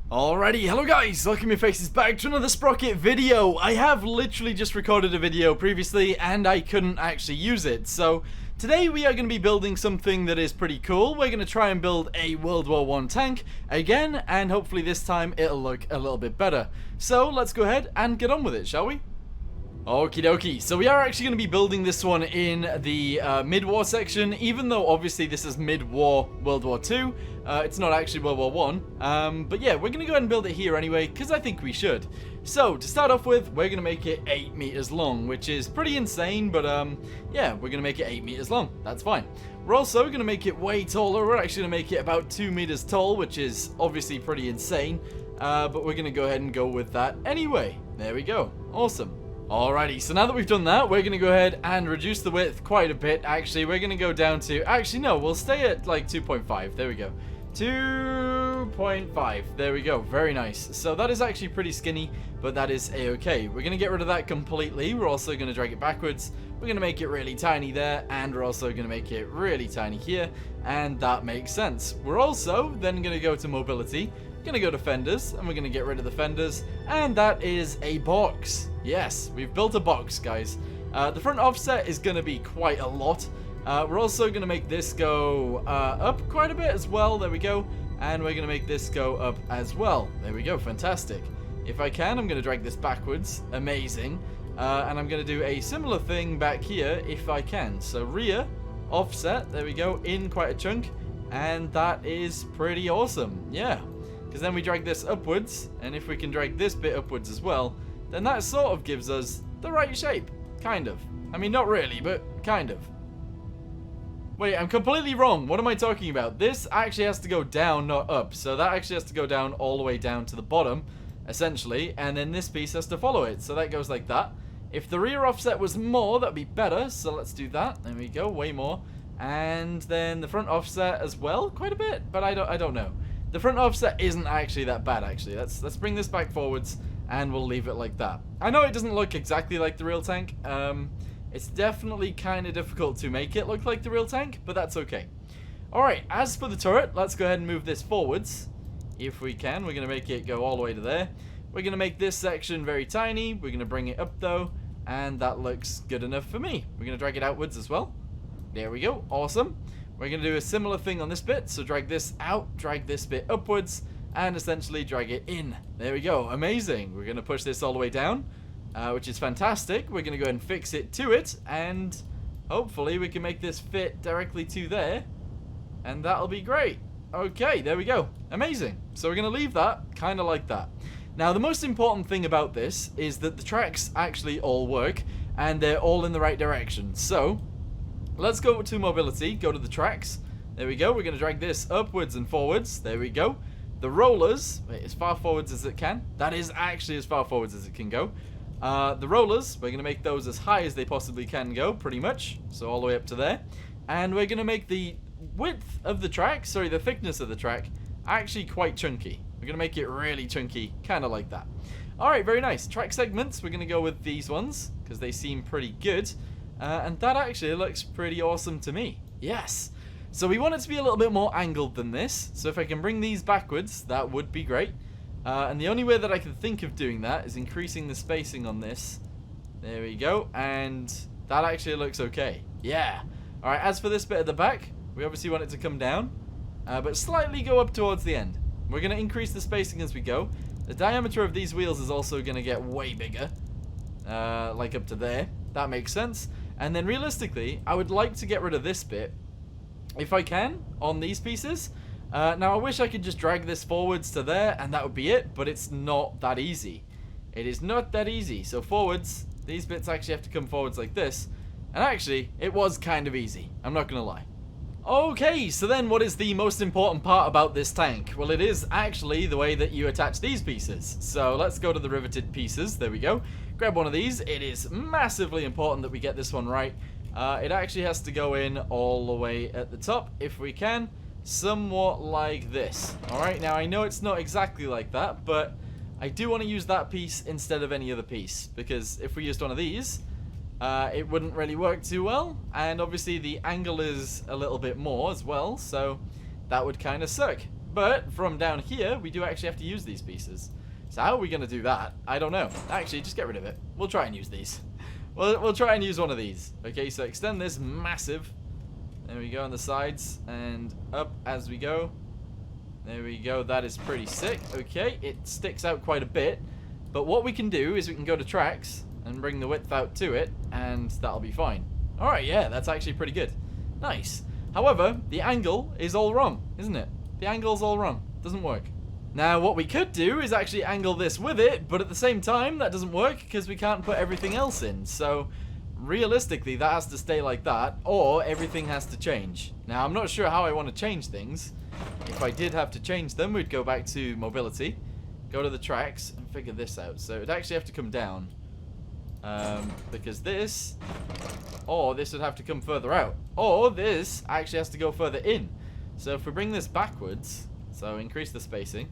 Alrighty, hello guys, welcome your faces back to another Sprocket video. I have literally just recorded a video previously and I couldn't actually use it. So today we are going to be building something that is pretty cool. We're going to try and build a World War 1 tank again, and hopefully this time it'll look a little bit better. So let's go ahead and get on with it, shall we? Okie dokie, so we are actually going to be building this one in the mid-war section, even though obviously this is mid-war World War 2, it's not actually World War 1, but yeah, we're going to go ahead and build it here anyway, because I think we should. So, to start off with, we're going to make it 8 meters long, which is pretty insane, but yeah, we're going to make it 8 meters long, that's fine. We're also going to make it way taller, we're actually going to make it about 2 meters tall, which is obviously pretty insane, but we're going to go ahead and go with that anyway. There we go, awesome. Alrighty, so now that we've done that, we're going to go ahead and reduce the width quite a bit. Actually, we're going to go down to... Actually, no, we'll stay at like 2.5. There we go. 2.5. There we go. Very nice. So that is actually pretty skinny, but that is a-okay. We're going to get rid of that completely. We're also going to drag it backwards. We're going to make it really tiny there, and we're also going to make it really tiny here, and that makes sense. We're also then going to go to mobility. Gonna go to fenders, and we're gonna get rid of the fenders, and that is a box. Yes, we've built a box, guys. The front offset is gonna be quite a lot. We're also gonna make this go up quite a bit as well. There we go. And we're gonna make this go up as well. There we go. Fantastic. If I can, I'm gonna drag this backwards. Amazing. And I'm gonna do a similar thing back here if I can. So rear offset. There we go. In quite a chunk, and that is pretty awesome. Yeah. Because then we drag this upwards, and if we can drag this bit upwards as well, then that sort of gives us the right shape. Kind of. I mean, not really, but kind of. Wait, I'm completely wrong. What am I talking about? This actually has to go down, not up. So that actually has to go down all the way down to the bottom, essentially, and then this piece has to follow it. So that goes like that. If the rear offset was more, that'd be better. So let's do that. There we go, way more. And then the front offset as well, quite a bit, but I don't know. The front offset isn't actually that bad, actually. Let's bring this back forwards, and we'll leave it like that. I know it doesn't look exactly like the real tank. It's definitely kind of difficult to make it look like the real tank, but that's okay. Alright, as for the turret, let's go ahead and move this forwards. If we can, we're going to make it go all the way to there. We're going to make this section very tiny. We're going to bring it up, though, and that looks good enough for me. We're going to drag it outwards as well. There we go. Awesome. We're going to do a similar thing on this bit, so drag this out, drag this bit upwards, and essentially drag it in. There we go, amazing. We're going to push this all the way down, which is fantastic. We're going to go ahead and fix it to it, and hopefully we can make this fit directly to there, and that'll be great. Okay, there we go, amazing. So we're going to leave that kind of like that. Now, the most important thing about this is that the tracks actually all work, and they're all in the right direction. So let's go to mobility, go to the tracks. There we go. We're going to drag this upwards and forwards. There we go. The rollers, wait, as far forwards as it can. That is actually as far forwards as it can go. The rollers, we're going to make those as high as they possibly can go, pretty much. So all the way up to there. And we're going to make the width of the track, sorry, the thickness of the track, actually quite chunky. We're going to make it really chunky, kind of like that. Alright, very nice. Track segments, we're going to go with these ones, because they seem pretty good. And that actually looks pretty awesome to me. Yes. So we want it to be a little bit more angled than this. So if I can bring these backwards, that would be great. And the only way that I can think of doing that is increasing the spacing on this. There we go. And that actually looks okay. Yeah. Alright, as for this bit at the back, we obviously want it to come down, but slightly go up towards the end. We're going to increase the spacing as we go. The diameter of these wheels is also going to get way bigger. Like up to there. That makes sense. And then realistically, I would like to get rid of this bit, if I can, on these pieces. Now, I wish I could just drag this forwards to there, and that would be it, but it's not that easy. It is not that easy. So forwards, these bits actually have to come forwards like this. And actually, it was kind of easy. I'm not going to lie. Okay, so then what is the most important part about this tank? Well, it is actually the way that you attach these pieces. So let's go to the riveted pieces. There we go. Grab one of these. It is massively important that we get this one right. It actually has to go in all the way at the top, if we can. Somewhat like this. Alright, now I know it's not exactly like that, but I do want to use that piece instead of any other piece. Because if we used one of these, it wouldn't really work too well. And obviously the angle is a little bit more as well, so that would kind of suck. But from down here, we do actually have to use these pieces. So how are we going to do that? I don't know. Actually, just get rid of it. We'll try and use these. We'll try and use one of these. Okay, so extend this massive. There we go on the sides. And up as we go. There we go. That is pretty sick. Okay, it sticks out quite a bit. But what we can do is we can go to tracks and bring the width out to it. And that'll be fine. Alright, yeah, that's actually pretty good. Nice. However, the angle is all wrong, isn't it? The angle's all wrong. Doesn't work. Now, what we could do is actually angle this with it, but at the same time, that doesn't work because we can't put everything else in. So, realistically, that has to stay like that, or everything has to change. Now, I'm not sure how I want to change things. If I did have to change them, we'd go back to mobility, go to the tracks, and figure this out. So, it'd actually have to come down. Because this, or this would have to come further out, or this actually has to go further in. So if we bring this backwards, so increase the spacing,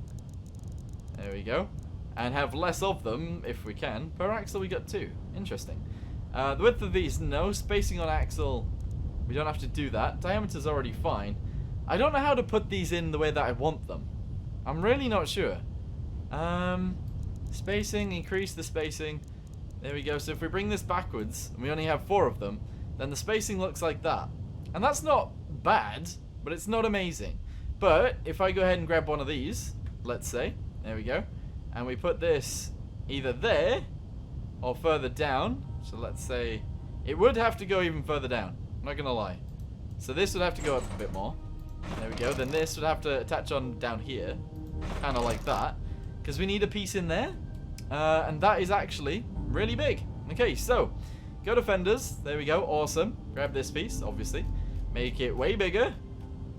there we go, and have less of them if we can. Per axle we got 2, interesting. The width of these, no. Spacing on axle, we don't have to do that. Diameter's already fine. I don't know how to put these in the way that I want them. I'm really not sure. Spacing, increase the spacing. There we go. So if we bring this backwards, and we only have 4 of them, then the spacing looks like that. And that's not bad, but it's not amazing. But if I go ahead and grab one of these, let's say, there we go, and we put this either there or further down. So let's say it would have to go even further down. I'm not going to lie. So this would have to go up a bit more. There we go. Then this would have to attach on down here, kind of like that, because we need a piece in there. And that is actually really big. Okay, so go to fenders. There we go. Awesome. Grab this piece, obviously. Make it way bigger.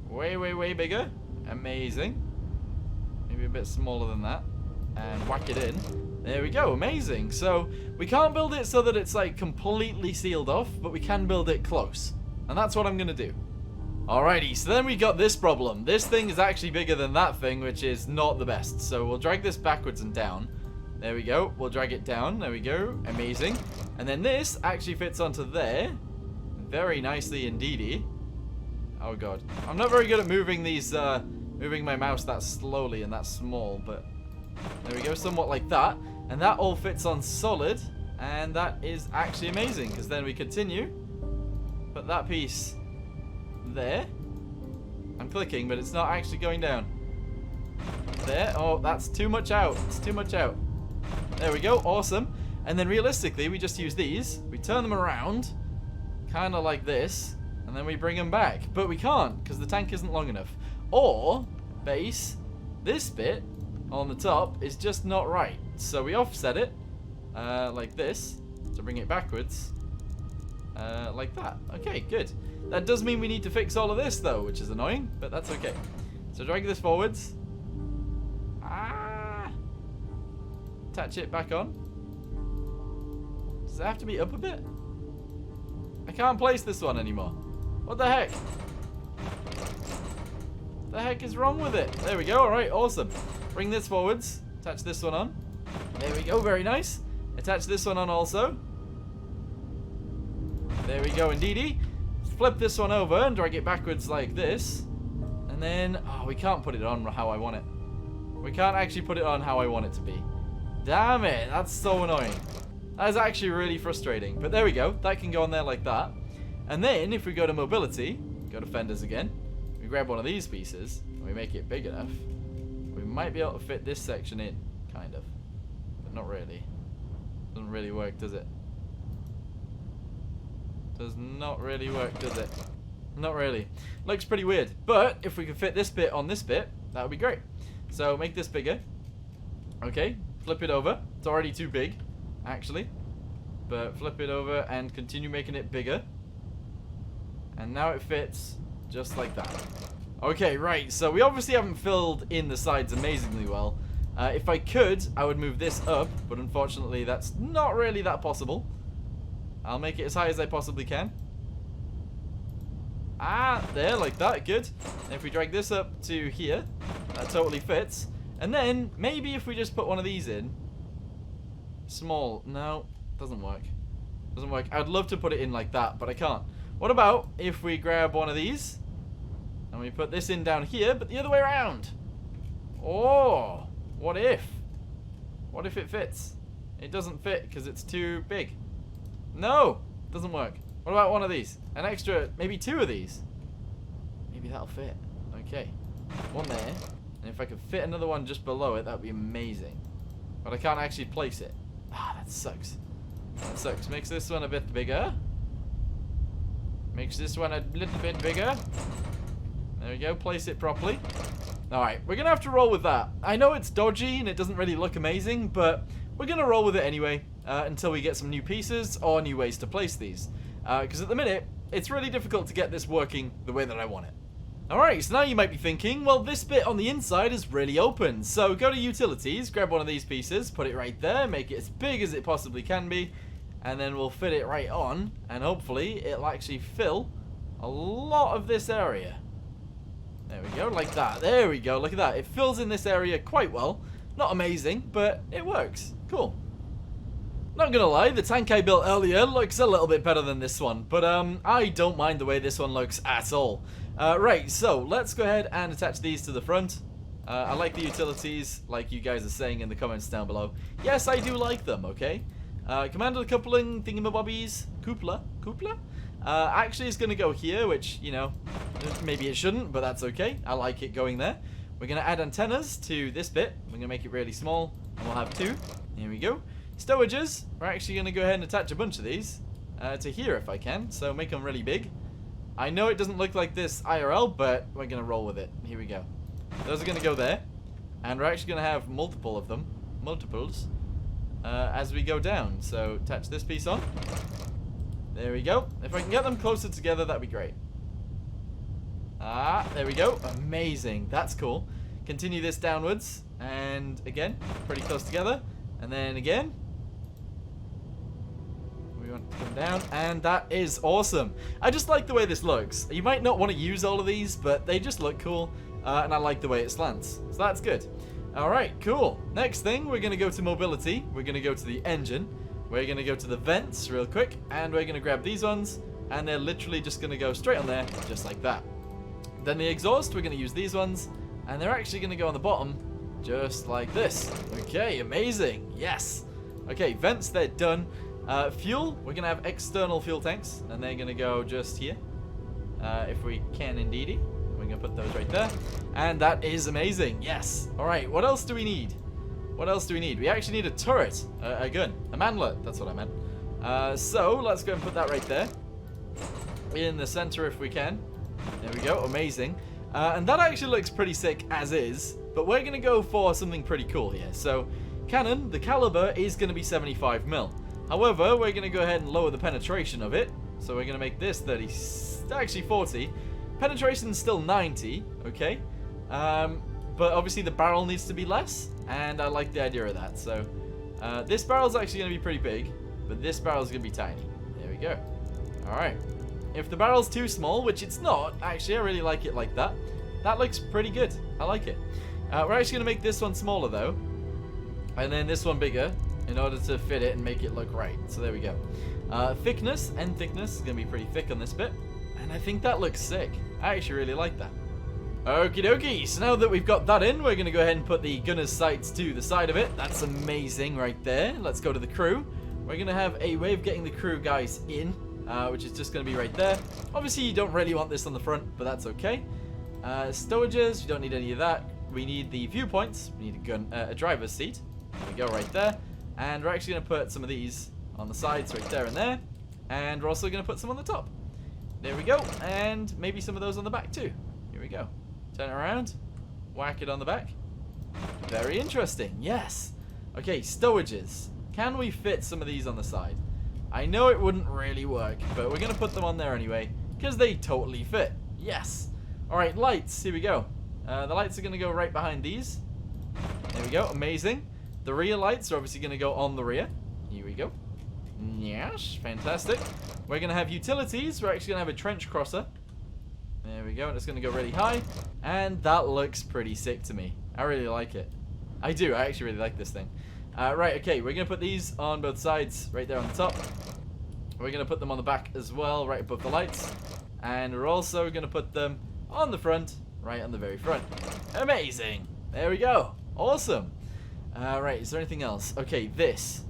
Way bigger. Amazing. Maybe a bit smaller than that. And whack it in. There we go. Amazing. So we can't build it so that it's like completely sealed off, but we can build it close. And that's what I'm going to do. Alrighty, so then we got this problem. This thing is actually bigger than that thing, which is not the best. So we'll drag this backwards and down. There we go. We'll drag it down. There we go. Amazing. And then this actually fits onto there. Very nicely indeedy. Oh god. I'm not very good at moving these, moving my mouse that slowly and that small, but there we go. Somewhat like that. And that all fits on solid. And that is actually amazing, because then we continue. Put that piece there. I'm clicking, but it's not actually going down. There. Oh, that's too much out. It's too much out. There we go. Awesome. And then realistically, we just use these. We turn them around, kind of like this, and then we bring them back. But we can't, because the tank isn't long enough. Or, base, this bit on the top is just not right. So we offset it, like this, to bring it backwards, like that. Okay, good. That does mean we need to fix all of this, though, which is annoying, but that's okay. So drag this forwards. Attach it back on. Does it have to be up a bit? I can't place this one anymore. What the heck? What the heck is wrong with it? There we go. Alright, awesome. Bring this forwards. Attach this one on. There we go. Very nice. Attach this one on also. There we go, indeedy. Flip this one over and drag it backwards like this. And then, oh, we can't put it on how I want it. We can't actually put it on how I want it to be. Damn it, that's so annoying. That is actually really frustrating. But there we go, that can go on there like that. And then, if we go to mobility, go to fenders again, we grab one of these pieces, and we make it big enough, we might be able to fit this section in, kind of. But not really. Doesn't really work, does it? Does not really work, does it? Not really. Looks pretty weird. But, if we could fit this bit on this bit, that would be great. So, make this bigger. Okay. Flip it over. It's already too big, actually. But flip it over and continue making it bigger. And now it fits just like that. Okay, right. So we obviously haven't filled in the sides amazingly well. If I could, I would move this up. But unfortunately, that's not really that possible. I'll make it as high as I possibly can. There, like that. Good. And if we drag this up to here, that totally fits. And then, maybe if we just put one of these in. Small. No, doesn't work. Doesn't work. I'd love to put it in like that, but I can't. What about if we grab one of these and we put this in down here, but the other way around? Oh, what if? What if it fits? It doesn't fit because it's too big. No, doesn't work. What about one of these? An extra, maybe 2 of these. Maybe that'll fit. Okay, one there. And if I could fit another one just below it, that would be amazing. But I can't actually place it. Ah, that sucks. That sucks. Makes this one a bit bigger. Makes this one a little bit bigger. There we go. Place it properly. Alright, we're going to have to roll with that. I know it's dodgy and it doesn't really look amazing, but we're going to roll with it anyway until we get some new pieces or new ways to place these. Because at the minute, it's really difficult to get this working the way that I want it. Alright, so now you might be thinking, well, this bit on the inside is really open. So go to Utilities, grab one of these pieces, put it right there, make it as big as it possibly can be, and then we'll fit it right on, and hopefully it'll actually fill a lot of this area. There we go, like that. There we go, look at that. It fills in this area quite well. Not amazing, but it works. Cool. Not gonna lie, the tank I built earlier looks a little bit better than this one, but I don't mind the way this one looks at all. Right, so let's go ahead and attach these to the front. I like the utilities, like you guys are saying in the comments down below. Yes, I do like them, okay? Commander coupling thingamabobbies, Coupler? Actually it's gonna go here, which, you know, maybe it shouldn't, but that's okay. I like it going there. We're gonna add antennas to this bit. We're gonna make it really small, and we'll have 2. Here we go. Stowages, we're actually gonna go ahead and attach a bunch of these to here if I can, so make them really big. I know it doesn't look like this IRL, but we're gonna roll with it. Here we go. Those are gonna go there, and we're actually gonna have multiple of them, multiples, as we go down. So attach this piece on. There we go. If I can get them closer together, that'd be great. Ah, there we go. Amazing. That's cool. Continue this downwards, and again, pretty close together, and then again. We want to come down, and that is awesome. I just like the way this looks. You might not want to use all of these, but they just look cool, and I like the way it slants. So that's good. Alright, cool. Next thing, we're going to go to mobility. We're going to go to the engine. We're going to go to the vents real quick, and we're going to grab these ones, and they're literally just going to go straight on there, just like that. Then the exhaust, we're going to use these ones, and they're actually going to go on the bottom, just like this. Okay, amazing. Yes. Okay, vents, they're done. Fuel, we're going to have external fuel tanks, and they're going to go just here, if we can indeedy. We're going to put those right there, and that is amazing. Yes. All right, what else do we need? What else do we need? We actually need a turret, a gun, a manlet, that's what I meant. So, let's go and put that right there, in the center if we can. There we go, amazing. And that actually looks pretty sick as is, but we're going to go for something pretty cool here. So, cannon, the caliber is going to be 75mm. However, we're going to go ahead and lower the penetration of it. So we're going to make this 30, actually 40. Penetration's still 90, okay? But obviously the barrel needs to be less, and I like the idea of that. So this barrel's actually going to be pretty big, but this barrel's going to be tiny. There we go. Alright. If the barrel's too small, which it's not, actually I really like it like that. That looks pretty good. I like it. We're actually going to make this one smaller though, and then this one bigger, in order to fit it and make it look right. So there we go. Thickness, end thickness, is going to be pretty thick on this bit. And I think that looks sick. I actually really like that. Okie dokie, so now that we've got that in, we're going to go ahead and put the gunner's sights to the side of it. That's amazing right there. Let's go to the crew. We're going to have a way of getting the crew guys in, which is just going to be right there. Obviously, you don't really want this on the front, but that's okay. Stowages, you don't need any of that. We need the viewpoints. We need a driver's seat. There we go, right there. And we're actually going to put some of these on the sides right there and there. And we're also going to put some on the top. There we go. And maybe some of those on the back too. Here we go. Turn it around. Whack it on the back. Very interesting. Yes. Okay, stowages. Can we fit some of these on the side? I know it wouldn't really work, but we're going to put them on there anyway, because they totally fit. Yes. Alright, lights. Here we go. The lights are going to go right behind these. There we go. Amazing. The rear lights are obviously going to go on the rear. Here we go. Yes, fantastic. We're going to have utilities. We're actually going to have a trench crosser. There we go. And it's going to go really high. And that looks pretty sick to me. I really like it. I do. I actually really like this thing. Right, okay. We're going to put these on both sides right there on the top. We're going to put them on the back as well, right above the lights. And we're also going to put them on the front, right on the very front. Amazing. There we go. Awesome. Right, is there anything else? Okay, this.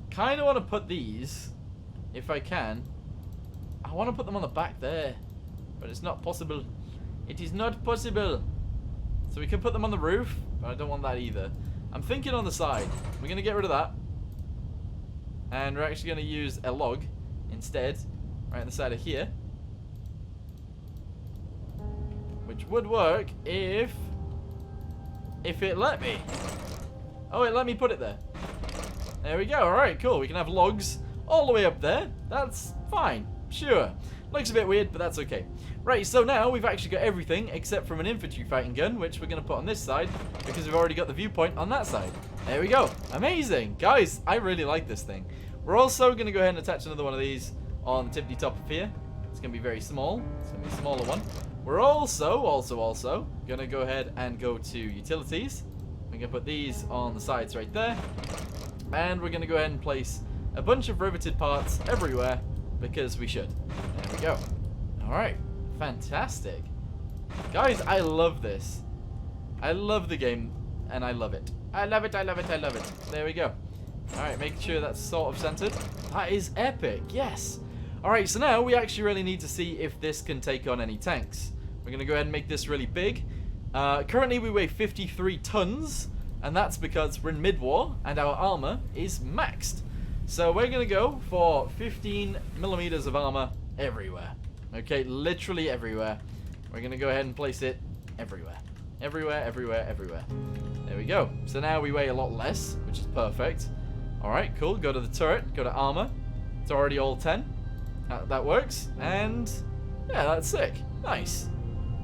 Kind of want to put these, if I can. I want to put them on the back there, but it's not possible. It is not possible. So we can put them on the roof, but I don't want that either. I'm thinking on the side. We're going to get rid of that. And we're actually going to use a log instead, right on the side of here. Which would work if it let me. Oh, it let me put it there. There we go. Alright, cool. We can have logs all the way up there. That's fine. Sure. Looks a bit weird, but that's okay. Right, so now we've actually got everything except from an infantry fighting gun, which we're going to put on this side because we've already got the viewpoint on that side. There we go. Amazing. Guys, I really like this thing. We're also going to go ahead and attach another one of these on the tippity top of here. It's going to be very small. It's going to be a smaller one. We're also going to go ahead and go to utilities. We're going to put these on the sides right there. And we're going to go ahead and place a bunch of riveted parts everywhere because we should. There we go. Alright. Fantastic. Guys, I love this. I love the game and I love it. I love it, I love it, I love it. There we go. Alright, making sure that's sort of centered. That is epic, yes. Alright, so now we actually really need to see if this can take on any tanks. We're going to go ahead and make this really big. Currently we weigh 53 tons, and that's because we're in mid-war, and our armor is maxed. So we're going to go for 15 millimeters of armor everywhere. Okay, literally everywhere. We're going to go ahead and place it everywhere. Everywhere, everywhere, everywhere. There we go. So now we weigh a lot less, which is perfect. Alright, cool. Go to the turret, go to armor. It's already all 10. That works. And yeah, that's sick. Nice.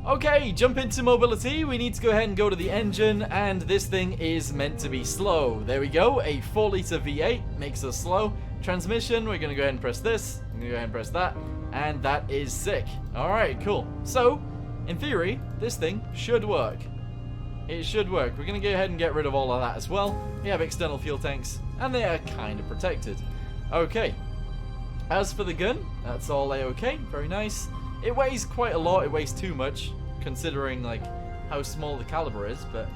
Okay, jump into mobility. We need to go ahead and go to the engine, and this thing is meant to be slow. There we go. A 4-liter V8 makes us slow. Transmission, we're going to go ahead and press this. I'm going to go ahead and press that. And that is sick. Alright, cool. So, in theory, this thing should work. It should work. We're going to go ahead and get rid of all of that as well. We have external fuel tanks, and they are kind of protected. Okay. As for the gun, that's all a-okay. Very nice. It weighs quite a lot. It weighs too much, considering like how small the caliber is, but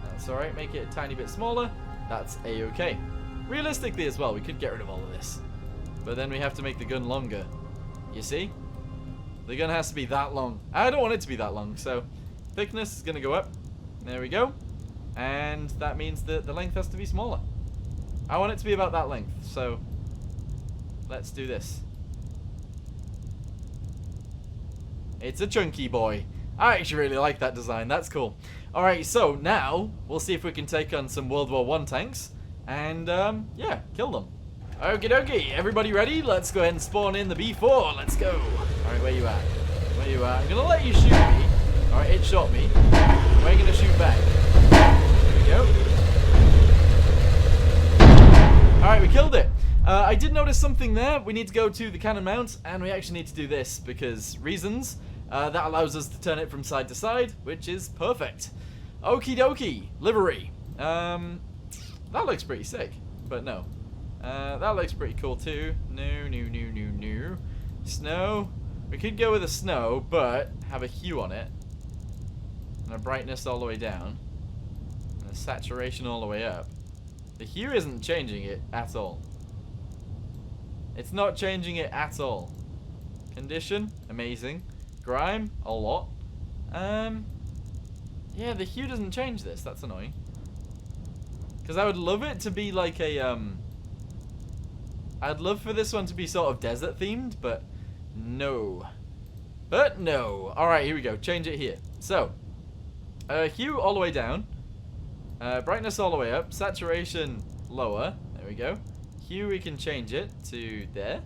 that's alright. Make it a tiny bit smaller. That's a-okay. Realistically as well, we could get rid of all of this. But then we have to make the gun longer. You see? The gun has to be that long. I don't want it to be that long, so thickness is going to go up. There we go. And that means that the length has to be smaller. I want it to be about that length, so let's do this. It's a chunky boy. I actually really like that design. That's cool. Alright, so now we'll see if we can take on some World War I tanks and, yeah, kill them. Okie dokie. Everybody ready? Let's go ahead and spawn in the B4. Let's go. Alright, where you at? Where you at? I'm going to let you shoot me. Alright, it shot me. We're going to shoot back. There we go. Alright, we killed it. I did notice something there. We need to go to the cannon mount, and we actually need to do this because reasons. That allows us to turn it from side to side, which is perfect. Okie dokie. Livery. That looks pretty sick, but no. That looks pretty cool too. No. Snow. We could go with a snow, but have a hue on it. And a brightness all the way down. And a saturation all the way up. The hue isn't changing it at all. It's not changing it at all. Condition, amazing. Grime, a lot. Yeah, the hue doesn't change this. That's annoying. Because I would love it to be like a, I'd love for this one to be sort of desert themed, but no. But no. Alright, here we go. Change it here. So, hue all the way down. Brightness all the way up. Saturation lower. There we go. Hue, we can change it to there.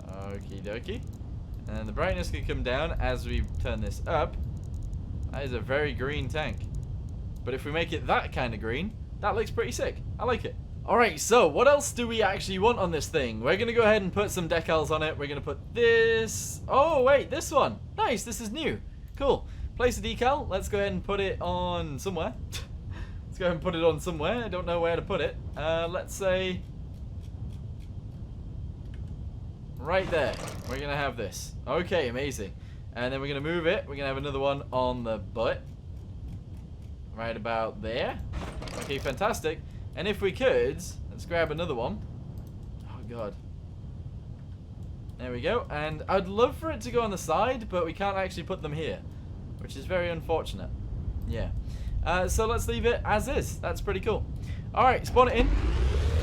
Okie dokie. And the brightness can come down as we turn this up. That is a very green tank. But if we make it that kind of green, that looks pretty sick. I like it. Alright, so what else do we actually want on this thing? We're going to go ahead and put some decals on it. We're going to put this. Oh, wait, this one. Nice, this is new. Cool. Place a decal. Let's go ahead and put it on somewhere. Let's go ahead and put it on somewhere. I don't know where to put it. Let's say right there. We're going to have this. Okay, amazing. And then we're going to move it. We're going to have another one on the butt. Right about there. Okay, fantastic. And if we could, let's grab another one. Oh, God. There we go. And I'd love for it to go on the side, but we can't actually put them here, which is very unfortunate. Yeah. So let's leave it as is. That's pretty cool. Alright, spawn it in.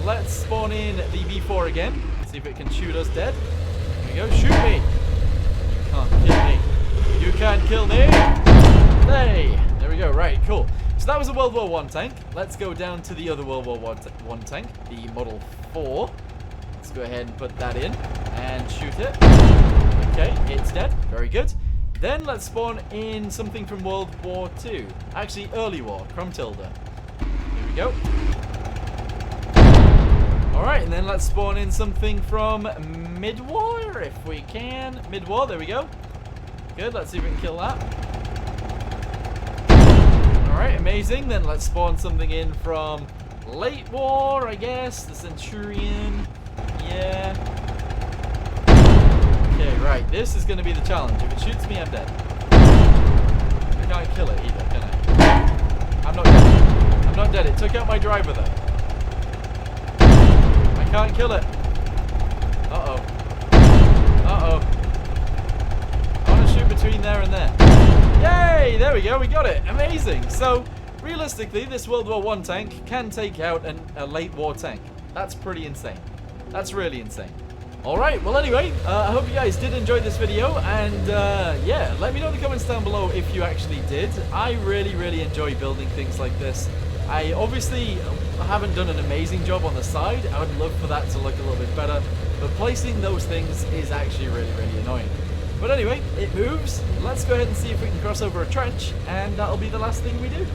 Let's spawn in the V4 again. See if it can shoot us dead. There we go. Shoot me. You can't kill me. You can't kill me. Hey. There we go. Right, cool. So that was a World War 1 tank. Let's go down to the other World War 1 tank, the Model 4. Let's go ahead and put that in and shoot it. Okay, it's dead. Very good. Then let's spawn in something from World War 2. Actually, early war, Krumtilda. Here we go. Alright, and then let's spawn in something from mid-war, if we can. Mid-war, there we go. Good, let's see if we can kill that. Alright, amazing. Then let's spawn something in from late war, I guess. The Centurion. Yeah. Okay, right. This is going to be the challenge. If it shoots me, I'm dead. I can't kill it either, can I? I'm not dead. I'm not dead. It took out my driver, though. I can't kill it. Uh-oh. Uh-oh. I want to shoot between there and there. Yay! There we go. We got it. Amazing. So, realistically, this World War 1 tank can take out a late war tank. That's pretty insane. That's really insane. Alright, well anyway, I hope you guys did enjoy this video, and yeah, let me know in the comments down below if you actually did. I really enjoy building things like this. I obviously haven't done an amazing job on the side. I would love for that to look a little bit better, but placing those things is actually really annoying. But anyway, it moves. Let's go ahead and see if we can cross over a trench, and that'll be the last thing we do.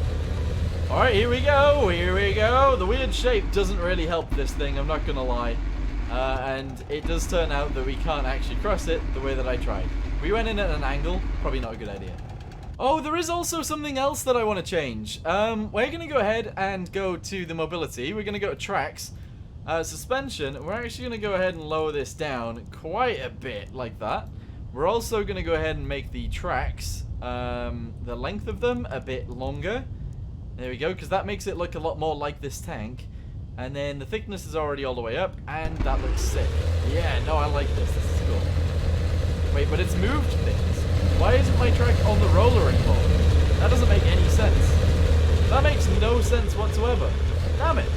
Alright, here we go, here we go. The weird shape doesn't really help this thing, I'm not gonna lie. And it does turn out that we can't actually cross it the way that I tried. We went in at an angle, probably not a good idea. Oh, there is also something else that I want to change. We're going to go ahead and go to the mobility. We're going to go to tracks. Suspension, we're actually going to go ahead and lower this down quite a bit like that. We're also going to go ahead and make the tracks, the length of them a bit longer. There we go, because that makes it look a lot more like this tank. And then the thickness is already all the way up, and that looks sick. Yeah, no, I like this. This is cool. Wait, but it's moved things. Why isn't my track on the roller anymore? That doesn't make any sense. That makes no sense whatsoever. Damn it.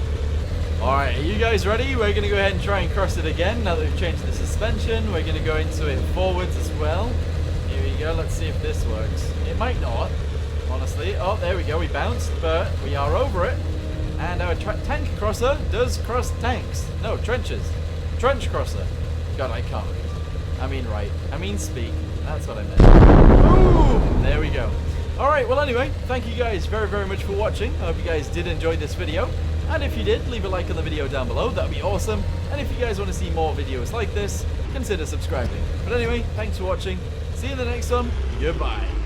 Alright, are you guys ready? We're going to go ahead and try and cross it again now that we've changed the suspension. We're going to go into it forwards as well. Here we go. Let's see if this works. It might not, honestly. Oh, there we go. We bounced, but we are over it. And our tank crosser does cross tanks. No, trenches. Trench crosser. God, I can't. I mean, right. I mean, speak. That's what I meant. Boom! There we go. Alright, well anyway, thank you guys very much for watching. I hope you guys did enjoy this video. And if you did, leave a like on the video down below. That would be awesome. And if you guys want to see more videos like this, consider subscribing. But anyway, thanks for watching. See you in the next one. Goodbye.